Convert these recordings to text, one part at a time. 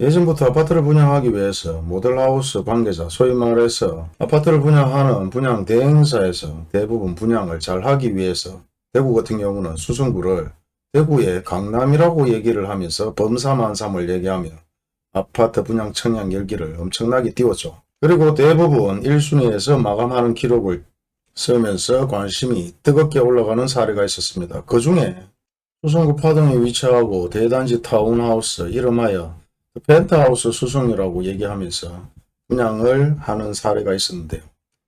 예전부터 아파트를 분양하기 위해서 모델하우스 관계자, 소위 말해서 아파트를 분양하는 분양 대행사에서 대부분 분양을 잘 하기 위해서 대구 같은 경우는 수성구를 대구의 강남이라고 얘기를 하면서 범사만삼을 얘기하며 아파트 분양 청약 열기를 엄청나게 띄웠죠. 그리고 대부분 1순위에서 마감하는 기록을 쓰면서 관심이 뜨겁게 올라가는 사례가 있었습니다. 그 중에 수성구 파동에 위치하고 대단지 타운하우스 이름하여 펜트하우스 수성이라고 얘기하면서 분양을 하는 사례가 있었는데요.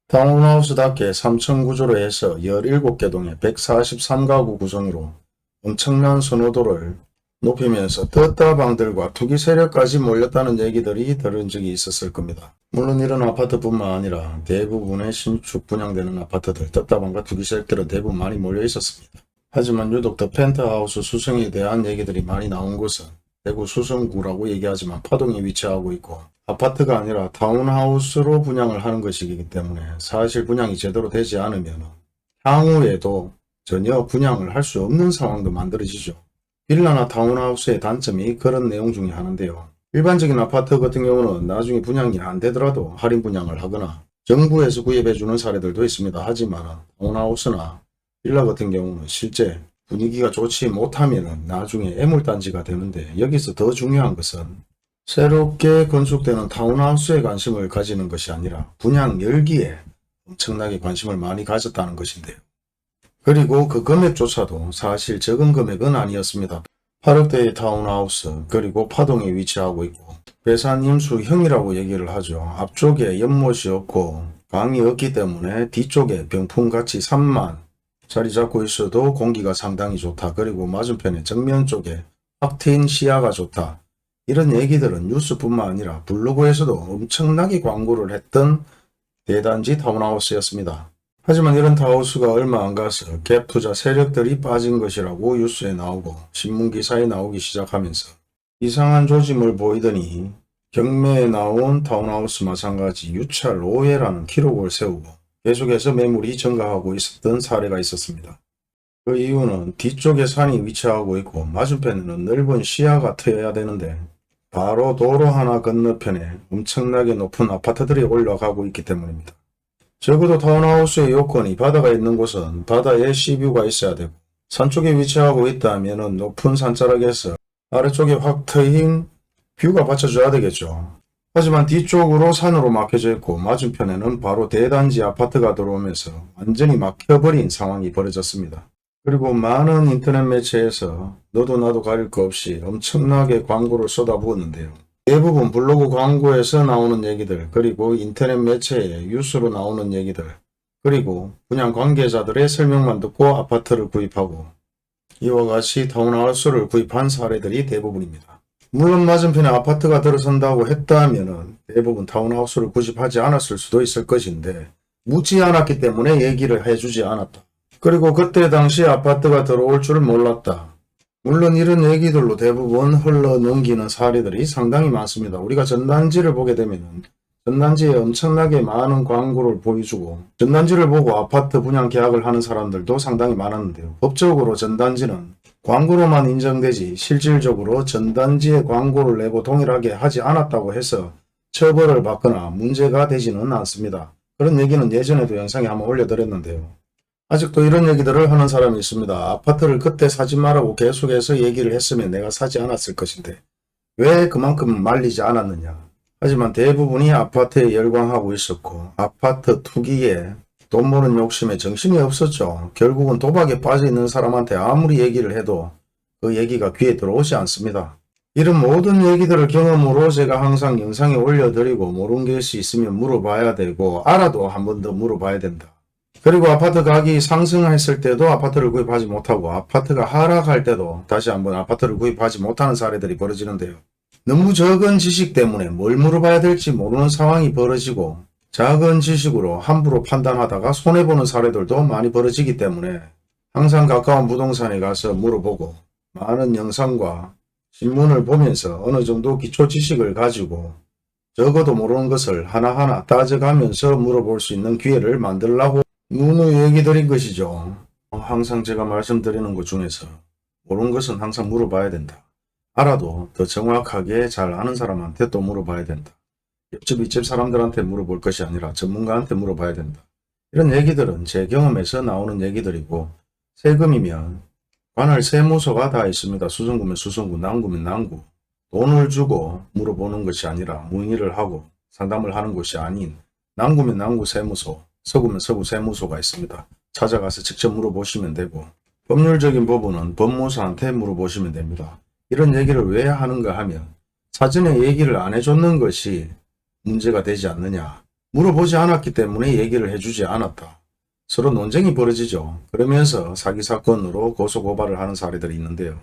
타운하우스답게 3층 구조로 해서 17개 동에 143가구 구성으로 엄청난 선호도를 높이면서 떴다방들과 투기 세력까지 몰렸다는 얘기들이 들은 적이 있었을 겁니다. 물론 이런 아파트뿐만 아니라 대부분의 신축 분양되는 아파트들, 떴다방과 투기 세력들은 대부분 많이 몰려 있었습니다. 하지만 유독 더 펜트하우스 수성에 대한 얘기들이 많이 나온 곳은 대구 수성구라고 얘기하지만 파동에 위치하고 있고 아파트가 아니라 타운하우스로 분양을 하는 것이기 때문에 사실 분양이 제대로 되지 않으면 향후에도 전혀 분양을 할 수 없는 상황도 만들어지죠. 빌라나 타운하우스의 단점이 그런 내용 중에 하나인데요. 일반적인 아파트 같은 경우는 나중에 분양이 안 되더라도 할인 분양을 하거나 정부에서 구입해 주는 사례들도 있습니다. 하지만 타운하우스나 빌라 같은 경우는 실제 분위기가 좋지 못하면 나중에 애물단지가 되는데 여기서 더 중요한 것은 새롭게 건축되는 타운하우스에 관심을 가지는 것이 아니라 분양 열기에 엄청나게 관심을 많이 가졌다는 것인데요. 그리고 그 금액조차도 사실 적은 금액은 아니었습니다. 8억대의 타운하우스 그리고 파동에 위치하고 있고 배산 임수형이라고 얘기를 하죠. 앞쪽에 연못이 없고 강이 없기 때문에 뒤쪽에 병풍같이 3만 자리 잡고 있어도 공기가 상당히 좋다. 그리고 맞은편에 정면 쪽에 확 트인 시야가 좋다. 이런 얘기들은 뉴스뿐만 아니라 블로그에서도 엄청나게 광고를 했던 대단지 타운하우스였습니다. 하지만 이런 타운하우스가 얼마 안 가서 갭 투자 세력들이 빠진 것이라고 뉴스에 나오고 신문기사에 나오기 시작하면서 이상한 조짐을 보이더니 경매에 나온 타운하우스 마찬가지 유찰 5회라는 기록을 세우고 계속해서 매물이 증가하고 있었던 사례가 있었습니다. 그 이유는 뒤쪽에 산이 위치하고 있고 맞은편에는 넓은 시야가 트여야 되는데 바로 도로 하나 건너편에 엄청나게 높은 아파트들이 올라가고 있기 때문입니다. 적어도 타운하우스의 요건이 바다가 있는 곳은 바다에 시뷰가 있어야 되고 산 쪽에 위치하고 있다면 높은 산자락에서 아래쪽에 확 트인 뷰가 받쳐줘야 되겠죠. 하지만 뒤쪽으로 산으로 막혀져 있고 맞은편에는 바로 대단지 아파트가 들어오면서 완전히 막혀버린 상황이 벌어졌습니다. 그리고 많은 인터넷 매체에서 너도 나도 가릴 거 없이 엄청나게 광고를 쏟아부었는데요. 대부분 블로그 광고에서 나오는 얘기들, 그리고 인터넷 매체에 뉴스로 나오는 얘기들, 그리고 분양 관계자들의 설명만 듣고 아파트를 구입하고 이와 같이 타운하우스를 구입한 사례들이 대부분입니다. 물론 맞은편에 아파트가 들어선다고 했다면 대부분 타운하우스를 구입하지 않았을 수도 있을 것인데 묻지 않았기 때문에 얘기를 해주지 않았다. 그리고 그때 당시 아파트가 들어올 줄 몰랐다. 물론 이런 얘기들로 대부분 흘러넘기는 사례들이 상당히 많습니다. 우리가 전단지를 보게 되면 전단지에 엄청나게 많은 광고를 보여주고 전단지를 보고 아파트 분양 계약을 하는 사람들도 상당히 많았는데요. 법적으로 전단지는 광고로만 인정되지 실질적으로 전단지에 광고를 내고 동일하게 하지 않았다고 해서 처벌을 받거나 문제가 되지는 않습니다. 그런 얘기는 예전에도 영상에 한번 올려드렸는데요. 아직도 이런 얘기들을 하는 사람이 있습니다. 아파트를 그때 사지 말라고 계속해서 얘기를 했으면 내가 사지 않았을 것인데 왜 그만큼 말리지 않았느냐. 하지만 대부분이 아파트에 열광하고 있었고 아파트 투기에 돈 버는 욕심에 정신이 없었죠. 결국은 도박에 빠져 있는 사람한테 아무리 얘기를 해도 그 얘기가 귀에 들어오지 않습니다. 이런 모든 얘기들을 경험으로 제가 항상 영상에 올려드리고 모르는 것이 있으면 물어봐야 되고 알아도 한 번 더 물어봐야 된다. 그리고 아파트 가격이 상승했을 때도 아파트를 구입하지 못하고 아파트가 하락할 때도 다시 한번 아파트를 구입하지 못하는 사례들이 벌어지는데요. 너무 적은 지식 때문에 뭘 물어봐야 될지 모르는 상황이 벌어지고 작은 지식으로 함부로 판단하다가 손해보는 사례들도 많이 벌어지기 때문에 항상 가까운 부동산에 가서 물어보고 많은 영상과 신문을 보면서 어느 정도 기초 지식을 가지고 적어도 모르는 것을 하나하나 따져가면서 물어볼 수 있는 기회를 만들려고 누누이 얘기 드린 것이죠. 항상 제가 말씀드리는 것 중에서 모르는 것은 항상 물어봐야 된다. 알아도 더 정확하게 잘 아는 사람한테 또 물어봐야 된다. 옆집 윗집 사람들한테 물어볼 것이 아니라 전문가한테 물어봐야 된다. 이런 얘기들은 제 경험에서 나오는 얘기들이고, 세금이면 관할 세무서가 다 있습니다. 수성구면 수성구, 남구면 남구. 돈을 주고 물어보는 것이 아니라 문의를 하고 상담을 하는 곳이 아닌 남구면 남구 세무소, 서구면 서구 세무소가 있습니다. 찾아가서 직접 물어보시면 되고, 법률적인 부분은 법무사한테 물어보시면 됩니다. 이런 얘기를 왜 하는가 하면 사전에 얘기를 안 해줬는 것이 문제가 되지 않느냐. 물어보지 않았기 때문에 얘기를 해주지 않았다. 서로 논쟁이 벌어지죠. 그러면서 사기 사건으로 고소고발을 하는 사례들이 있는데요.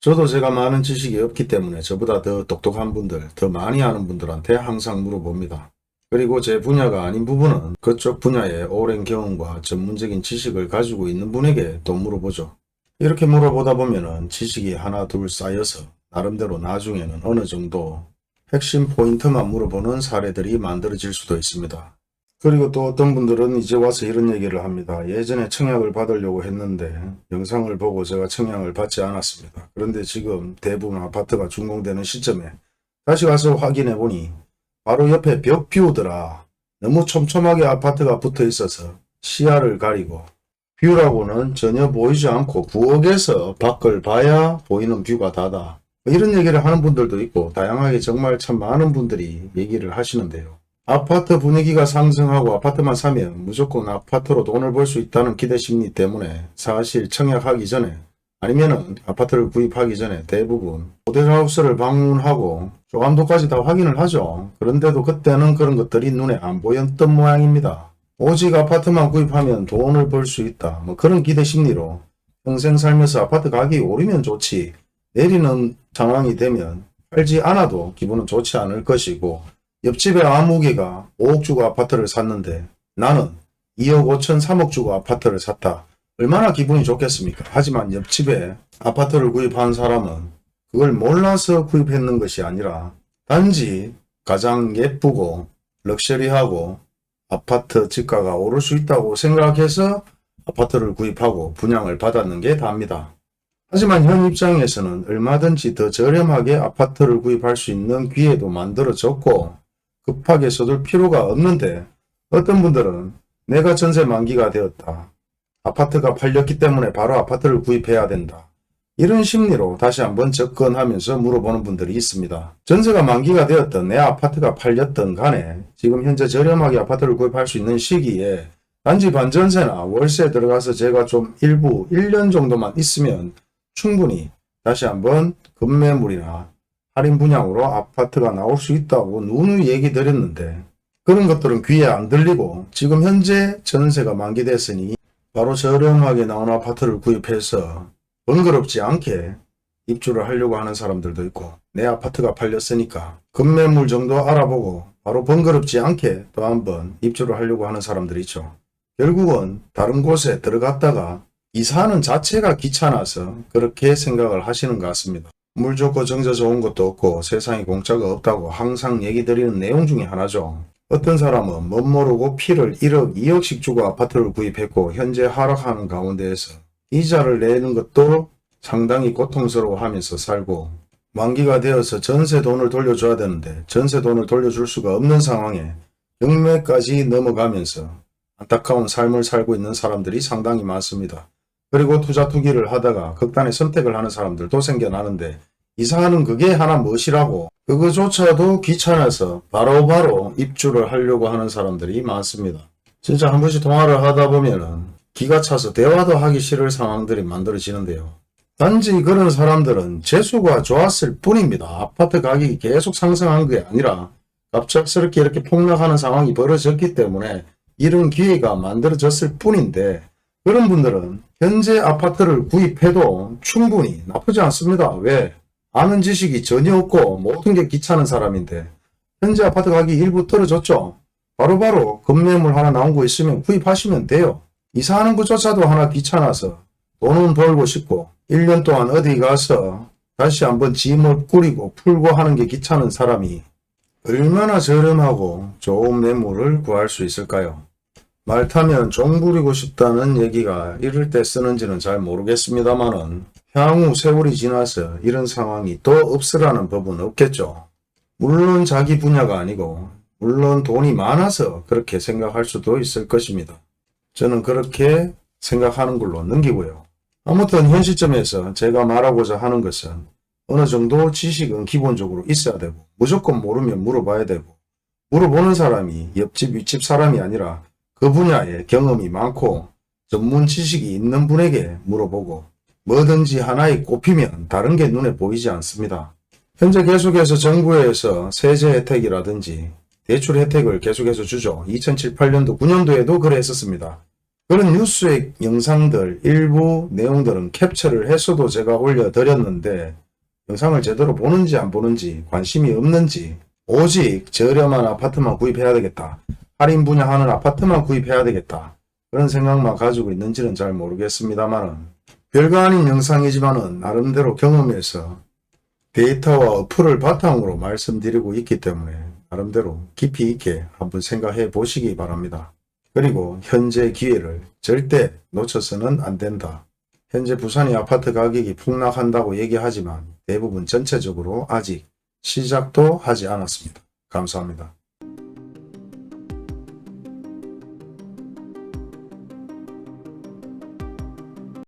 저도 제가 많은 지식이 없기 때문에 저보다 더 똑똑한 분들, 더 많이 아는 분들한테 항상 물어봅니다. 그리고 제 분야가 아닌 부분은 그쪽 분야의 오랜 경험과 전문적인 지식을 가지고 있는 분에게 또 물어보죠. 이렇게 물어보다 보면은 지식이 하나 둘 쌓여서 나름대로 나중에는 어느 정도 핵심 포인트만 물어보는 사례들이 만들어질 수도 있습니다. 그리고 또 어떤 분들은 이제 와서 이런 얘기를 합니다. 예전에 청약을 받으려고 했는데 영상을 보고 제가 청약을 받지 않았습니다. 그런데 지금 대부분 아파트가 준공되는 시점에 다시 가서 확인해 보니 바로 옆에 벽 비우더라. 너무 촘촘하게 아파트가 붙어 있어서 시야를 가리고 뷰라고는 전혀 보이지 않고 부엌에서 밖을 봐야 보이는 뷰가 다다. 이런 얘기를 하는 분들도 있고 다양하게 정말 참 많은 분들이 얘기를 하시는데요. 아파트 분위기가 상승하고 아파트만 사면 무조건 아파트로 돈을 벌 수 있다는 기대 심리 때문에 사실 청약하기 전에 아니면은 아파트를 구입하기 전에 대부분 모델하우스를 방문하고 조감도까지 다 확인을 하죠. 그런데도 그때는 그런 것들이 눈에 안 보였던 모양입니다. 오직 아파트만 구입하면 돈을 벌 수 있다. 뭐 그런 기대 심리로 평생 살면서 아파트 가격이 오르면 좋지 내리는 상황이 되면 팔지 않아도 기분은 좋지 않을 것이고, 옆집에 아무개가 5억 주고 아파트를 샀는데 나는 2억 5천 3억 주고 아파트를 샀다. 얼마나 기분이 좋겠습니까? 하지만 옆집에 아파트를 구입한 사람은 그걸 몰라서 구입했는 것이 아니라 단지 가장 예쁘고 럭셔리하고 아파트 지가가 오를 수 있다고 생각해서 아파트를 구입하고 분양을 받았는 게 답니다. 하지만 현 입장에서는 얼마든지 더 저렴하게 아파트를 구입할 수 있는 기회도 만들어졌고 급하게 서둘 필요가 없는데 어떤 분들은 내가 전세 만기가 되었다. 아파트가 팔렸기 때문에 바로 아파트를 구입해야 된다. 이런 심리로 다시 한번 접근하면서 물어보는 분들이 있습니다. 전세가 만기가 되었던 내 아파트가 팔렸던 간에 지금 현재 저렴하게 아파트를 구입할 수 있는 시기에 단지 반전세나 월세 들어가서 제가 좀 일부 1년 정도만 있으면 충분히 다시 한번 급매물이나 할인 분양으로 아파트가 나올 수 있다고 누누이 얘기 드렸는데 그런 것들은 귀에 안 들리고 지금 현재 전세가 만기됐으니 바로 저렴하게 나온 아파트를 구입해서 번거롭지 않게 입주를 하려고 하는 사람들도 있고 내 아파트가 팔렸으니까 급매물 정도 알아보고 바로 번거롭지 않게 또 한번 입주를 하려고 하는 사람들이 있죠. 결국은 다른 곳에 들어갔다가 이사하는 자체가 귀찮아서 그렇게 생각을 하시는 것 같습니다. 물 좋고 정자 좋은 것도 없고 세상에 공짜가 없다고 항상 얘기 드리는 내용 중에 하나죠. 어떤 사람은 멋모르고 피를 1억 2억씩 주고 아파트를 구입했고 현재 하락하는 가운데에서 이자를 내는 것도 상당히 고통스러워하면서 살고 만기가 되어서 전세 돈을 돌려줘야 되는데 전세 돈을 돌려줄 수가 없는 상황에 경매까지 넘어가면서 안타까운 삶을 살고 있는 사람들이 상당히 많습니다. 그리고 투자 투기를 하다가 극단의 선택을 하는 사람들도 생겨나는데 이사하는 그게 하나 무엇이라고 그거조차도 귀찮아서 바로바로 입주를 하려고 하는 사람들이 많습니다. 진짜 한 번씩 통화를 하다 보면은 기가 차서 대화도 하기 싫을 상황들이 만들어지는데요. 단지 그런 사람들은 재수가 좋았을 뿐입니다. 아파트 가격이 계속 상승한 게 아니라 갑작스럽게 이렇게 폭락하는 상황이 벌어졌기 때문에 이런 기회가 만들어졌을 뿐인데 그런 분들은 현재 아파트를 구입해도 충분히 나쁘지 않습니다. 왜? 아는 지식이 전혀 없고 모든 게 귀찮은 사람인데 현재 아파트 가격이 일부 떨어졌죠. 바로바로 급매물 하나 나온 거 있으면 구입하시면 돼요. 이사하는 것조차도 하나 귀찮아서 돈은 벌고 싶고 1년 동안 어디 가서 다시 한번 짐을 꾸리고 풀고 하는 게 귀찮은 사람이 얼마나 저렴하고 좋은 매물을 구할 수 있을까요? 말 타면 종 부리고 싶다는 얘기가 이럴 때 쓰는지는 잘 모르겠습니다만은 향후 세월이 지나서 이런 상황이 또 없으라는 법은 없겠죠. 물론 자기 분야가 아니고 물론 돈이 많아서 그렇게 생각할 수도 있을 것입니다. 저는 그렇게 생각하는 걸로 넘기고요. 아무튼 현 시점에서 제가 말하고자 하는 것은 어느 정도 지식은 기본적으로 있어야 되고 무조건 모르면 물어봐야 되고 물어보는 사람이 옆집 윗집 사람이 아니라 그 분야에 경험이 많고 전문 지식이 있는 분에게 물어보고 뭐든지 하나에 꼽히면 다른 게 눈에 보이지 않습니다. 현재 계속해서 정부에서 세제 혜택이라든지 대출 혜택을 계속해서 주죠. 2007, 8년도, 9년도에도 그랬었습니다. 그런 뉴스의 영상들 일부 내용들은 캡처를 해서도 제가 올려드렸는데 영상을 제대로 보는지 안 보는지 관심이 없는지 오직 저렴한 아파트만 구입해야 되겠다. 할인 분양하는 아파트만 구입해야 되겠다. 그런 생각만 가지고 있는지는 잘 모르겠습니다만은 별거 아닌 영상이지만은 나름대로 경험해서 데이터와 어플을 바탕으로 말씀드리고 있기 때문에 나름대로 깊이 있게 한번 생각해 보시기 바랍니다. 그리고 현재 기회를 절대 놓쳐서는 안 된다. 현재 부산의 아파트 가격이 폭락한다고 얘기하지만 대부분 전체적으로 아직 시작도 하지 않았습니다. 감사합니다.